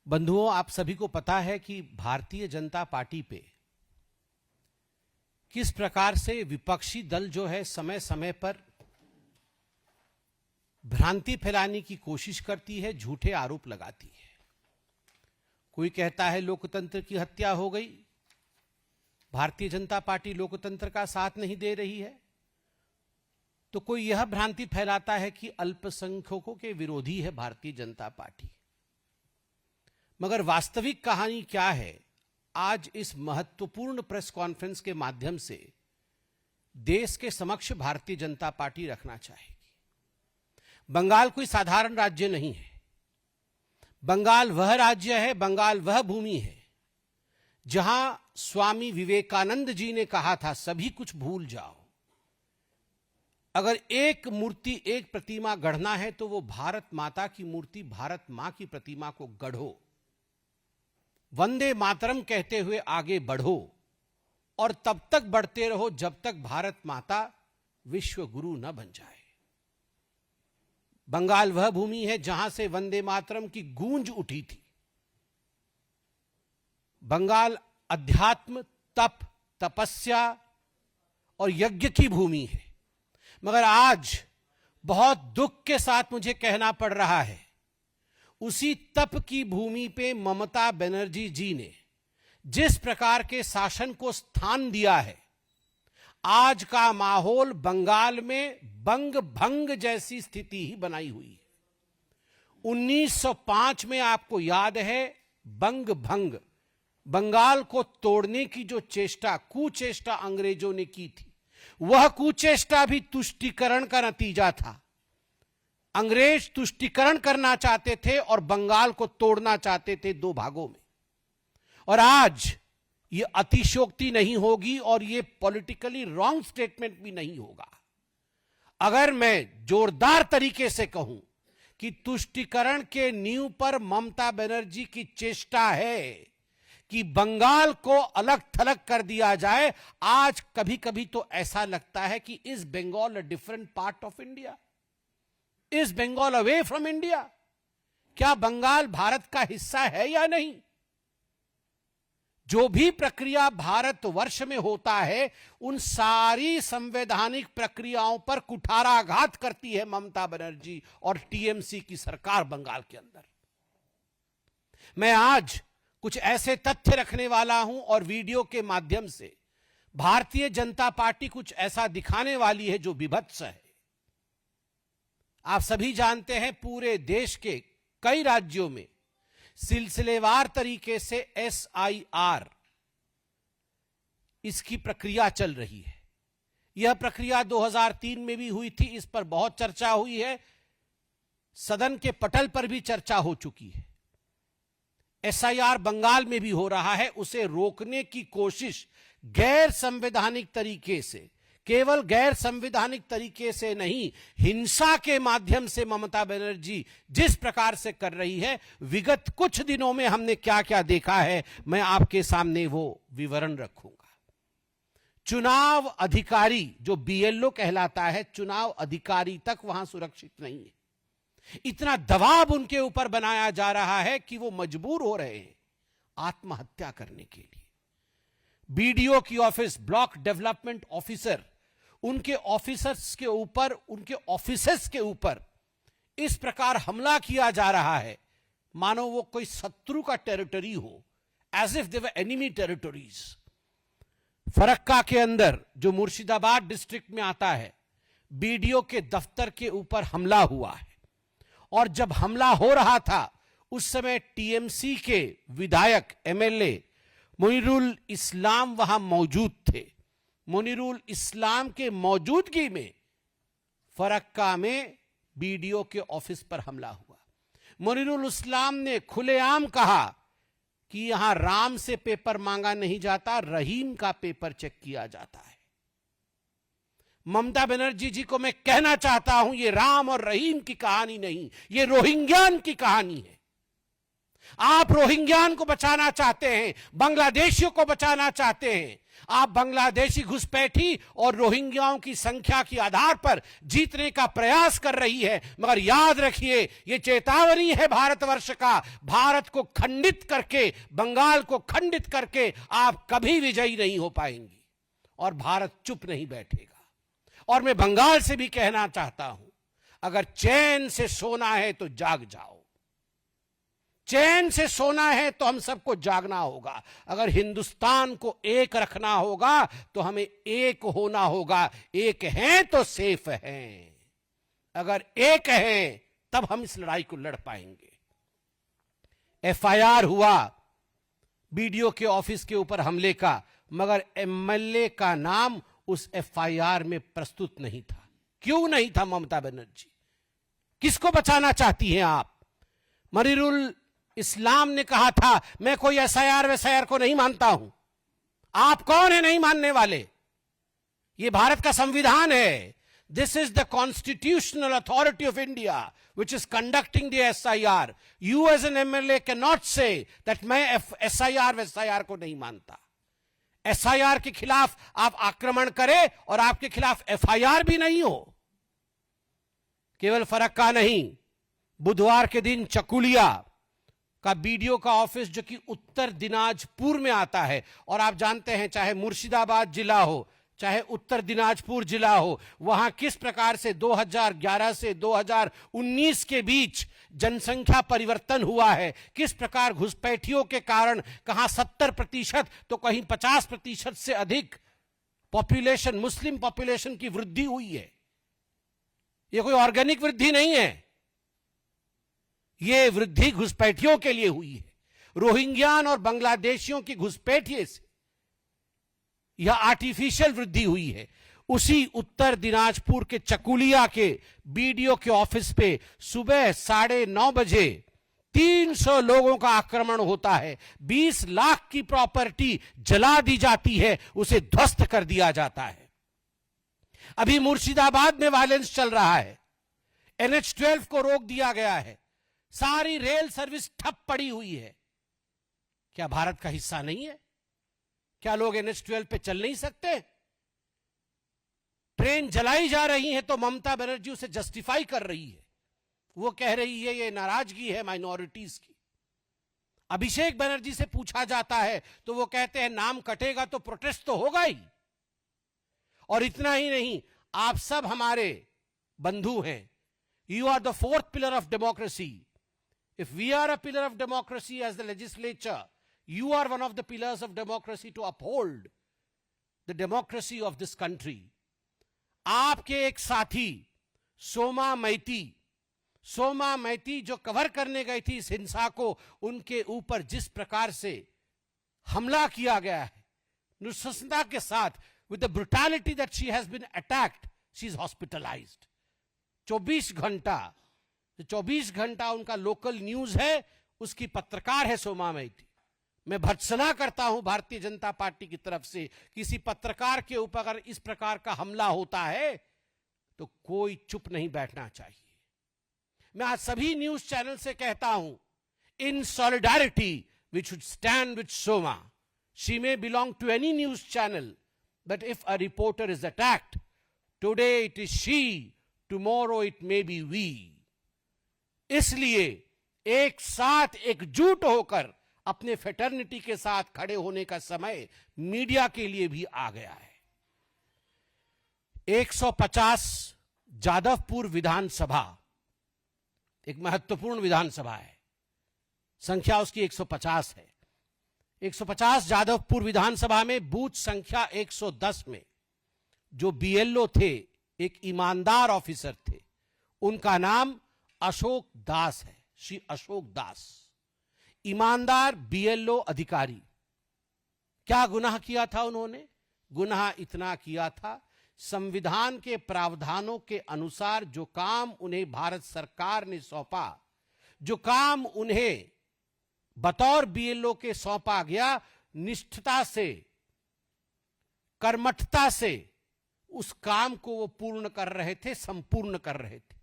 बंधुओं, आप सभी को पता है कि भारतीय जनता पार्टी पे किस प्रकार से विपक्षी दल जो है समय समय पर भ्रांति फैलाने की कोशिश करती है, झूठे आरोप लगाती है। कोई कहता है लोकतंत्र की हत्या हो गई, भारतीय जनता पार्टी लोकतंत्र का साथ नहीं दे रही है, तो कोई यह भ्रांति फैलाता है कि अल्पसंख्यकों के विरोधी है भारतीय जनता पार्टी। मगर वास्तविक कहानी क्या है, आज इस महत्वपूर्ण प्रेस कॉन्फ्रेंस के माध्यम से देश के समक्ष भारतीय जनता पार्टी रखना चाहेगी। बंगाल कोई साधारण राज्य नहीं है। बंगाल वह राज्य है, बंगाल वह भूमि है जहां स्वामी विवेकानंद जी ने कहा था, सभी कुछ भूल जाओ। अगर एक मूर्ति, एक प्रतिमा गढ़ना है तो वो भारत माता की मूर्ति, भारत मां की प्रतिमा को गढ़ो। वंदे मातरम कहते हुए आगे बढ़ो और तब तक बढ़ते रहो जब तक भारत माता विश्व गुरु न बन जाए। बंगाल वह भूमि है जहां से वंदे मातरम की गूंज उठी थी। बंगाल अध्यात्म, तप, तपस्या और यज्ञ की भूमि है। मगर आज बहुत दुख के साथ मुझे कहना पड़ रहा है, उसी तप की भूमि पे ममता बनर्जी जी ने जिस प्रकार के शासन को स्थान दिया है, आज का माहौल बंगाल में बंग भंग जैसी स्थिति ही बनाई हुई है। 1905 में आपको याद है, बंग भंग, बंगाल को तोड़ने की जो चेष्टा, कुचेष्टा अंग्रेजों ने की थी, वह कुचेष्टा भी तुष्टीकरण का नतीजा था। अंग्रेज तुष्टीकरण करना चाहते थे और बंगाल को तोड़ना चाहते थे दो भागों में। और आज ये अतिशयोक्ति नहीं होगी और ये पॉलिटिकली रॉन्ग स्टेटमेंट भी नहीं होगा अगर मैं जोरदार तरीके से कहूं कि तुष्टीकरण के नींव पर ममता बनर्जी की चेष्टा है कि बंगाल को अलग थलग कर दिया जाए। आज कभी कभी तो ऐसा लगता है कि is Bengal a different part of India? Is Bengal away from India? क्या बंगाल भारत का हिस्सा है या नहीं? जो भी प्रक्रिया भारतवर्ष में होता है, उन सारी संवैधानिक प्रक्रियाओं पर कुठाराघात करती है ममता बनर्जी और टीएमसी की सरकार बंगाल के अंदर। मैं आज कुछ ऐसे तथ्य रखने वाला हूं और वीडियो के माध्यम से भारतीय जनता पार्टी कुछ ऐसा दिखाने वाली है जो विभत्स है। आप सभी जानते हैं, पूरे देश के कई राज्यों में सिलसिलेवार तरीके से एसआईआर इसकी प्रक्रिया चल रही है। यह प्रक्रिया 2003 में भी हुई थी, इस पर बहुत चर्चा हुई है, सदन के पटल पर भी चर्चा हो चुकी है। एसआईआर बंगाल में भी हो रहा है। उसे रोकने की कोशिश गैर संवैधानिक तरीके से, केवल गैर संवैधानिक तरीके से नहीं, हिंसा के माध्यम से ममता बनर्जी जिस प्रकार से कर रही है, विगत कुछ दिनों में हमने क्या क्या देखा है, मैं आपके सामने वो विवरण रखूंगा। चुनाव अधिकारी जो बीएलओ कहलाता है, चुनाव अधिकारी तक वहां सुरक्षित नहीं है। इतना दबाव उनके ऊपर बनाया जा रहा है कि वो मजबूर हो रहे हैं आत्महत्या करने के लिए। बीडीओ की ऑफिस, ब्लॉक डेवलपमेंट ऑफिसर, उनके ऑफिसर्स के ऊपर, उनके ऑफिसेस के ऊपर इस प्रकार हमला किया जा रहा है मानो वो कोई शत्रु का टेरिटरी हो, as if they were enemy territories. Farakka के अंदर, जो मुर्शिदाबाद डिस्ट्रिक्ट में आता है, बीडीओ के दफ्तर के ऊपर हमला हुआ है। और जब हमला हो रहा था, उस समय टीएमसी के विधायक, एमएलए मुनीरुल इस्लाम वहां मौजूद थे। मुनीरुल इस्लाम के मौजूदगी में फरक्का में बीडीओ के ऑफिस पर हमला हुआ। मुनीरुल इस्लाम ने खुलेआम कहा कि यहां राम से पेपर मांगा नहीं जाता, रहीम का पेपर चेक किया जाता है। ममता बनर्जी जी को मैं कहना चाहता हूं, ये राम और रहीम की कहानी नहीं, ये रोहिंग्यान की कहानी है। आप रोहिंग्यान को बचाना चाहते हैं, बांग्लादेशियों को बचाना चाहते हैं। आप बांग्लादेशी घुसपैठी और रोहिंग्याओं की संख्या के आधार पर जीतने का प्रयास कर रही है, मगर याद रखिए यह चेतावनी है भारतवर्ष का। भारत को खंडित करके, बंगाल को खंडित करके आप कभी विजयी नहीं हो पाएंगी और भारत चुप नहीं बैठेगा। और मैं बंगाल से भी कहना चाहता हूं, अगर चैन से सोना है तो जाग जाओ। चैन से सोना है तो हम सबको जागना होगा। अगर हिंदुस्तान को एक रखना होगा तो हमें एक होना होगा। एक हैं तो सेफ हैं। अगर एक हैं तब हम इस लड़ाई को लड़ पाएंगे। एफआईआर हुआ बीडीओ के ऑफिस के ऊपर हमले का, मगर एमएलए का नाम उस एफआईआर में प्रस्तुत नहीं था। क्यों नहीं था ममता बनर्जी? किसको बचाना चाहती हैं आप? मरीरुल इस्लाम ने कहा था मैं कोई एसआईआर वैसआईआर को नहीं मानता हूं। आप कौन है नहीं मानने वाले? यह भारत का संविधान है। This is the constitutional authority of India which is conducting the SIR. You as an MLA can not say that मैं एसआईआर वैसआईआर को नहीं मानता। एसआईआर के खिलाफ आप आक्रमण करें और आपके खिलाफ एफआईआर भी नहीं हो। केवल फर्क का नहीं, बुधवार के दिन चकुलिया का बीडीओ का ऑफिस जो कि उत्तर दिनाजपुर में आता है, और आप जानते हैं चाहे मुर्शिदाबाद जिला हो चाहे उत्तर दिनाजपुर जिला हो, वहां किस प्रकार से 2011 से 2019 के बीच जनसंख्या परिवर्तन हुआ है, किस प्रकार घुसपैठियों के कारण कहां 70% तो कहीं 50% से अधिक पॉपुलेशन, मुस्लिम पॉपुलेशन की वृद्धि हुई है। यह कोई ऑर्गेनिक वृद्धि नहीं है, यह वृद्धि घुसपैठियों के लिए हुई है। रोहिंग्यान और बांग्लादेशियों की घुसपैठिए से यह आर्टिफिशियल वृद्धि हुई है। उसी उत्तर दिनाजपुर के चकुलिया के बीडीओ के ऑफिस पे सुबह 9:30 बजे 300 लोगों का आक्रमण होता है। 20 लाख की प्रॉपर्टी जला दी जाती है, उसे ध्वस्त कर दिया जाता है। अभी मुर्शिदाबाद में वायलेंस चल रहा है, NH-12 को रोक दिया गया है, सारी रेल सर्विस ठप पड़ी हुई है। क्या भारत का हिस्सा नहीं है? क्या लोग NH-12 पे चल नहीं सकते? ट्रेन जलाई जा रही है तो ममता बनर्जी उसे जस्टिफाई कर रही है। वो कह रही है ये नाराजगी है माइनॉरिटीज की। अभिषेक बनर्जी से पूछा जाता है तो वो कहते हैं नाम कटेगा तो प्रोटेस्ट तो होगा ही। और इतना ही नहीं, आप सब हमारे बंधु हैं। You are the fourth pillar of democracy. If we are a pillar of democracy as the legislature, you are one of the pillars of democracy to uphold the democracy of this country. आपके एक साथी सोमा मैती जो cover करने गई थी इस हिंसा को, उनके ऊपर जिस प्रकार से हमला किया गया है नृशंसता के साथ, with the brutality that she has been attacked, she is hospitalized. 24 घंटा उनका लोकल न्यूज है, उसकी पत्रकार है सोमा मैती। मैं भर्त्सना करता हूं भारतीय जनता पार्टी की तरफ से, किसी पत्रकार के ऊपर अगर इस प्रकार का हमला होता है तो कोई चुप नहीं बैठना चाहिए। मैं आज सभी न्यूज चैनल से कहता हूं, in solidarity we should stand with Soma. She may belong to any news channel, but if a reporter is attacked, today it is she, tomorrow it may be we. इसलिए एक साथ एकजुट होकर अपने फेटर्निटी के साथ खड़े होने का समय मीडिया के लिए भी आ गया है। 150 जादवपुर विधानसभा एक महत्वपूर्ण विधानसभा है, संख्या उसकी 150 है। 150 जादवपुर विधानसभा में बूथ संख्या 110 में जो बीएलओ थे, एक ईमानदार ऑफिसर थे, उनका नाम अशोक दास है, श्री अशोक दास। ईमानदार बीएलओ अधिकारी। क्या गुनाह किया था उन्होंने? गुनाह इतना किया था, संविधान के प्रावधानों के अनुसार जो काम उन्हें भारत सरकार ने सौंपा, जो काम उन्हें बतौर बीएलओ के सौंपा गया, निष्ठता से, कर्मठता से उस काम को वो पूर्ण कर रहे थे, संपूर्ण कर रहे थे।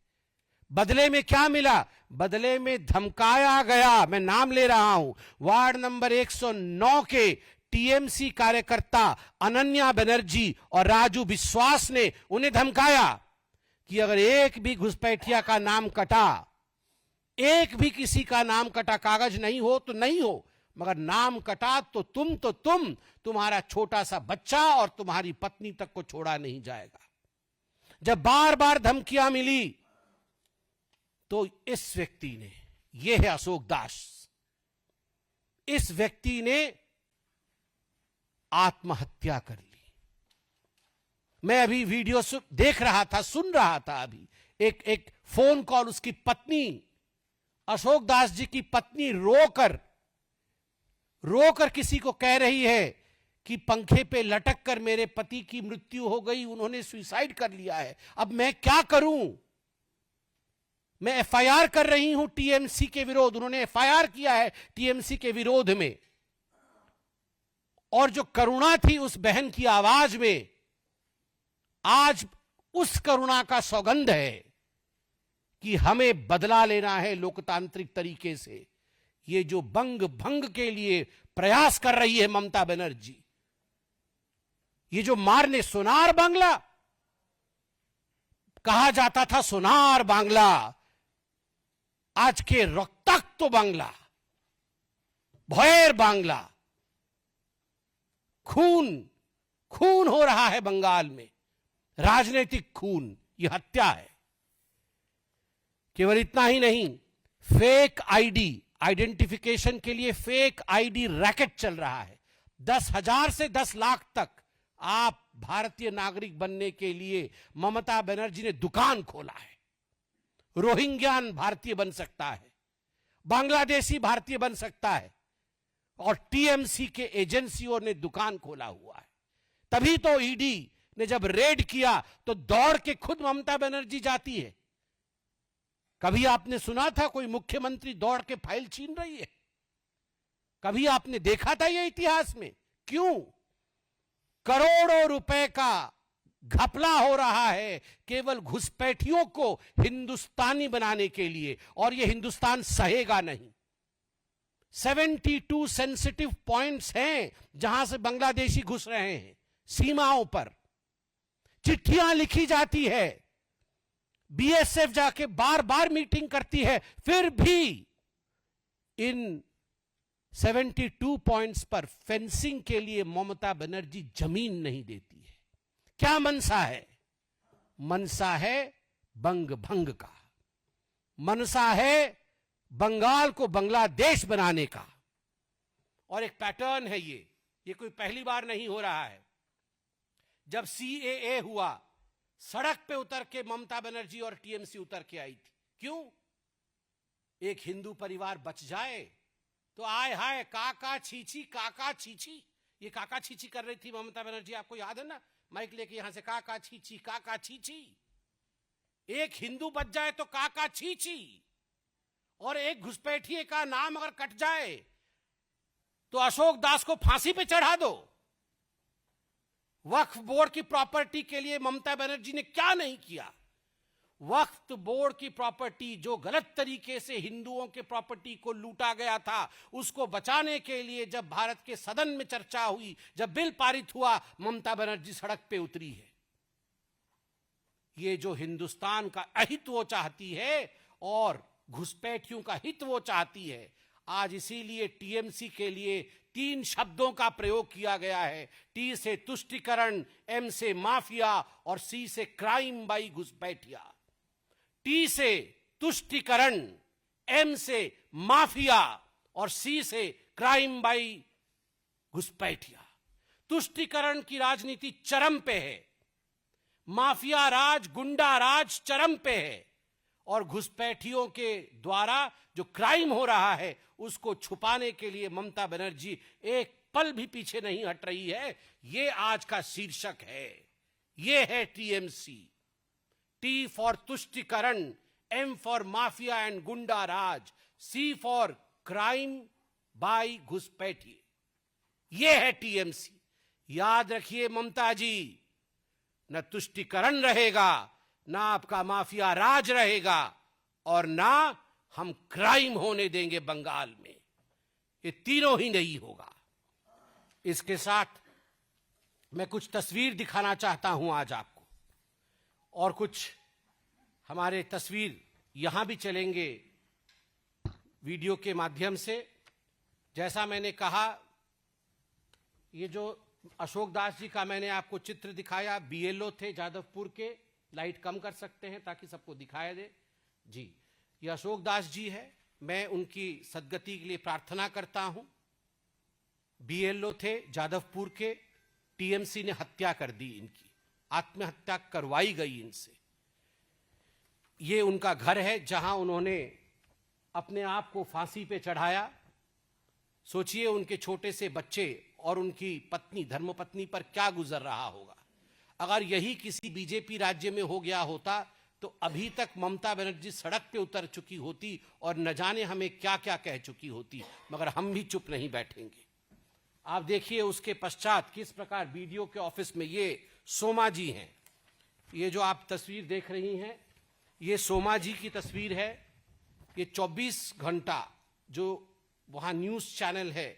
बदले में क्या मिला? बदले में धमकाया गया, मैं नाम ले रहा हूं, वार्ड नंबर 109 के टीएमसी कार्यकर्ता अनन्या बनर्जी और राजू विश्वास ने उन्हें धमकाया कि अगर एक भी घुसपैठिया का नाम कटा, एक भी किसी का नाम कटा, कागज नहीं हो तो नहीं हो, मगर नाम कटा तो तुम तुम्हारा छोटा सा बच्चा और तुम्हारी पत्नी तक को छोड़ा नहीं जाएगा। जब बार बार धमकियां मिली तो इस व्यक्ति ने, यह है अशोक दास, इस व्यक्ति ने आत्महत्या कर ली। मैं अभी वीडियो देख रहा था, सुन रहा था, अभी एक फोन कॉल, उसकी पत्नी, अशोक दास जी की पत्नी रोकर किसी को कह रही है कि पंखे पे लटक कर मेरे पति की मृत्यु हो गई, उन्होंने सुसाइड कर लिया है, अब मैं क्या करूं? मैं एफआईआर कर रही हूं टीएमसी के विरोध, उन्होंने एफआईआर किया है टीएमसी के विरोध में। और जो करुणा थी उस बहन की आवाज में, आज उस करुणा का सौगंध है कि हमें बदला लेना है लोकतांत्रिक तरीके से। ये जो बंग भंग के लिए प्रयास कर रही है ममता बनर्जी, ये जो मारने, सोनार बांग्ला कहा जाता था, सोनार बांग्ला, आज के रक्ताक्त बांग्ला, भैर बांग्ला, खून हो रहा है बंगाल में, राजनीतिक खून, यह हत्या है। केवल इतना ही नहीं, फेक आईडी, आइडेंटिफिकेशन के लिए फेक आईडी रैकेट चल रहा है। 10,000 से 10 लाख तक आप भारतीय नागरिक बनने के लिए ममता बनर्जी ने दुकान खोला है। रोहिंग्यान भारतीय बन सकता है, बांग्लादेशी भारतीय बन सकता है, और टीएमसी के एजेंसियों ने दुकान खोला हुआ है। तभी तो ईडी ने जब रेड किया तो दौड़ के खुद ममता बनर्जी जाती है। कभी आपने सुना था कोई मुख्यमंत्री दौड़ के फाइल छीन रही है? कभी आपने देखा था यह इतिहास में? क्यों? करोड़ों रुपए का घपला हो रहा है केवल घुसपैठियों को हिंदुस्तानी बनाने के लिए, और यह हिंदुस्तान सहेगा नहीं। 72 सेंसिटिव पॉइंट्स हैं जहां से बांग्लादेशी घुस रहे हैं, सीमाओं पर चिट्ठियां लिखी जाती है, बीएसएफ जाके बार बार मीटिंग करती है, फिर भी इन 72 पॉइंट्स पर फेंसिंग के लिए ममता बनर्जी जमीन नहीं देती है। क्या मनसा है? मनसा है बंग भंग का, मनसा है बंगाल को बांग्लादेश बनाने का। और एक पैटर्न है ये कोई पहली बार नहीं हो रहा है। जब सीएए हुआ, सड़क पे उतर के ममता बनर्जी और टीएमसी उतर के आई थी। क्यों? एक हिंदू परिवार बच जाए तो आय हाय काका छीछी, काका छीछी। ये काका छीछी कर रही थी ममता बनर्जी, आपको याद है ना? माइक लेके यहां से काका छीछी, काका छीछी। एक हिंदू बच जाए तो काका छीछी, और एक घुसपैठिए का नाम अगर कट जाए तो अशोक दास को फांसी पे चढ़ा दो। वक्फ बोर्ड की प्रॉपर्टी के लिए ममता बनर्जी ने क्या नहीं किया? वक्फ बोर्ड की प्रॉपर्टी जो गलत तरीके से हिंदुओं के प्रॉपर्टी को लूटा गया था, उसको बचाने के लिए जब भारत के सदन में चर्चा हुई, जब बिल पारित हुआ, ममता बनर्जी सड़क पे उतरी है। ये जो हिंदुस्तान का अहित वो चाहती है और घुसपैठियों का हित वो चाहती है। आज इसीलिए टीएमसी के लिए 3 शब्दों का प्रयोग किया गया है। टी से तुष्टिकरण, एम से माफिया और सी से क्राइम बाई घुसपैठिया। टी से तुष्टिकरण, एम से माफिया और सी से क्राइम बाई घुसपैठिया। तुष्टिकरण की राजनीति चरम पे है, माफिया राज, गुंडा राज चरम पे है, और घुसपैठियों के द्वारा जो क्राइम हो रहा है उसको छुपाने के लिए ममता बनर्जी एक पल भी पीछे नहीं हट रही है। ये आज का शीर्षक है, ये है टीएमसी। टी फॉर तुष्टिकरण, एम फॉर माफिया एंड गुंडा राज, सी फॉर क्राइम बाय घुसपैठिए। ये है टीएमसी। याद रखिए ममता जी, न तुष्टिकरण रहेगा, ना आपका माफिया राज रहेगा, और ना हम क्राइम होने देंगे बंगाल में। ये तीनों ही नहीं होगा। इसके साथ मैं कुछ तस्वीर दिखाना चाहता हूं आज आपको, और कुछ हमारे तस्वीर यहां भी चलेंगे वीडियो के माध्यम से। जैसा मैंने कहा, ये जो अशोक दास जी का मैंने आपको चित्र दिखाया, बीएलओ थे जादवपुर के। लाइट कम कर सकते हैं ताकि सबको दिखाया दे जी। ये अशोक दास जी है, मैं उनकी सद्गति के लिए प्रार्थना करता हूं। बीएलओ थे जादवपुर के, टीएमसी ने हत्या कर दी इनकी, आत्महत्या करवाई गई इनसे। ये उनका घर है जहां उन्होंने अपने आप को फांसी पे चढ़ाया। सोचिए उनके छोटे से बच्चे और उनकी पत्नी, धर्मपत्नी पर क्या गुजर रहा होगा। अगर यही किसी बीजेपी राज्य में हो गया होता तो अभी तक ममता बनर्जी सड़क पे उतर चुकी होती और न जाने हमें क्या क्या कह चुकी होती, मगर हम भी चुप नहीं बैठेंगे। आप देखिए उसके पश्चात किस प्रकार बीडीओ के ऑफिस में, ये सोमा जी हैं। ये जो आप तस्वीर देख रही हैं, ये सोमा जी की तस्वीर है। ये 24 घंटा जो वहाँ न्यूज़ चैनल है,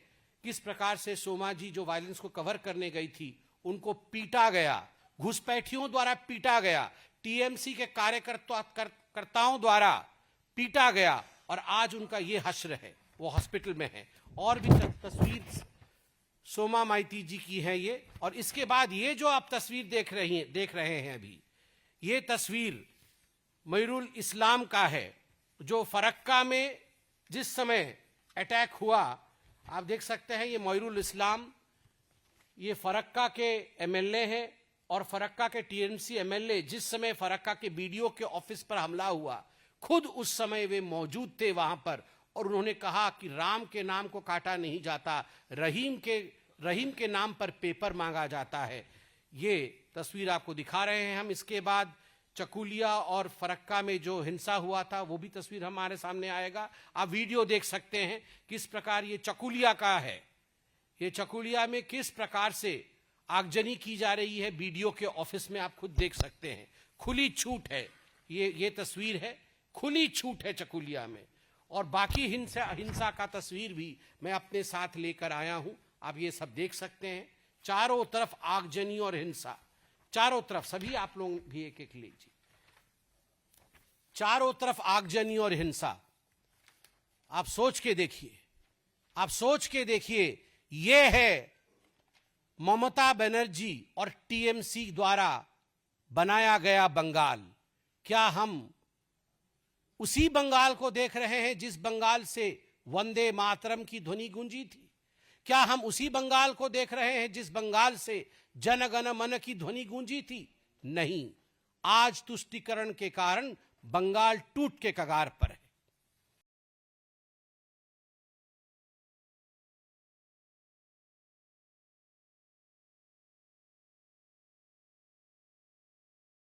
किस प्रकार से सोमा जी जो वायलेंस को कवर करने गई थी, उनको पीटा गया, घुसपैठियों द्वारा पीटा गया, टीएमसी के कार्यकर्ताओं द्वारा पीटा गया, और आज उनका ये हश्र है, वो हॉस्पिटल में है। और भी तस्वीर सोमा माइती जी की है ये। और इसके बाद ये जो आप तस्वीर देख रहे हैं अभी, ये तस्वीर मयूरुल इस्लाम का है, जो फरक्का में जिस समय अटैक हुआ। आप देख सकते हैं ये मयूरुल इस्लाम, ये फरक्का के एमएलए हैं, और फरक्का के टीएमसी एमएलए जिस समय फरक्का के बीडीओ के ऑफिस पर हमला हुआ, खुद उस समय वे मौजूद थे वहां पर, और उन्होंने कहा कि राम के नाम को काटा नहीं जाता, रहीम के नाम पर पेपर मांगा जाता है। ये तस्वीर आपको दिखा रहे हैं हम। इसके बाद चकुलिया और फरक्का में जो हिंसा हुआ था, वो भी तस्वीर हमारे सामने आएगा। आप वीडियो देख सकते हैं किस प्रकार ये चकुलिया का है। ये चकुलिया में किस प्रकार से आगजनी की जा रही है बीडीओ के ऑफिस में, आप खुद देख सकते हैं। खुली छूट है, ये तस्वीर है, खुली छूट है चकुलिया में। और बाकी हिंसा का तस्वीर भी मैं अपने साथ लेकर आया हूं, आप ये सब देख सकते हैं। चारों तरफ आगजनी और हिंसा, चारों तरफ, सभी आप लोग भी एक एक लीजिए, चारों तरफ आगजनी और हिंसा। आप सोच के देखिए, आप सोच के देखिए, यह है ममता बनर्जी और टीएमसी द्वारा बनाया गया बंगाल। क्या हम उसी बंगाल को देख रहे हैं जिस बंगाल से वंदे मातरम की ध्वनि गूंजी थी? क्या हम उसी बंगाल को देख रहे हैं जिस बंगाल से जन गण मन की ध्वनि गूंजी थी? नहीं। आज तुष्टीकरण के कारण बंगाल टूट के कगार पर है।